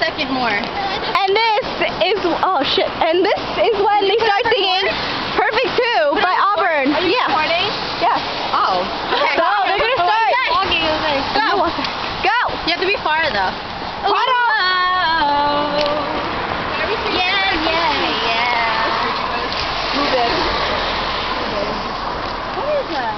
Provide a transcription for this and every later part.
second more. And this is, oh shit, and this is when they start singing Perfect 2 by Auburn. Are you recording? Yeah. Oh. Okay. So, they're gonna start. Go. Go. You have to be far though. Prado. Yeah. Move it. What is that?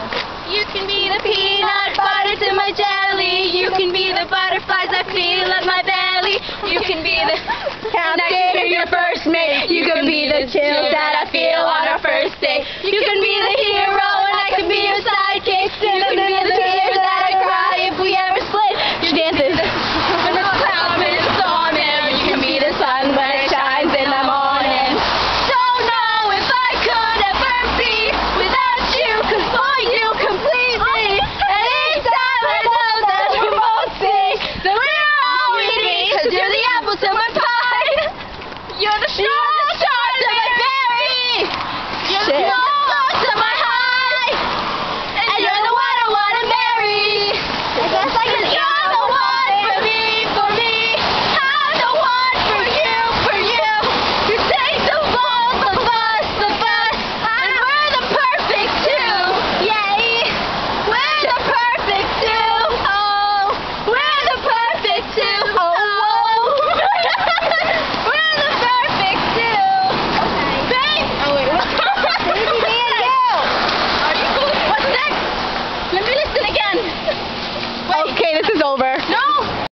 You can be the peanut butter to my jelly. You can be the butterflies that feel up my belly. You can be the Captain, your first mate. You can be the chill that I feel.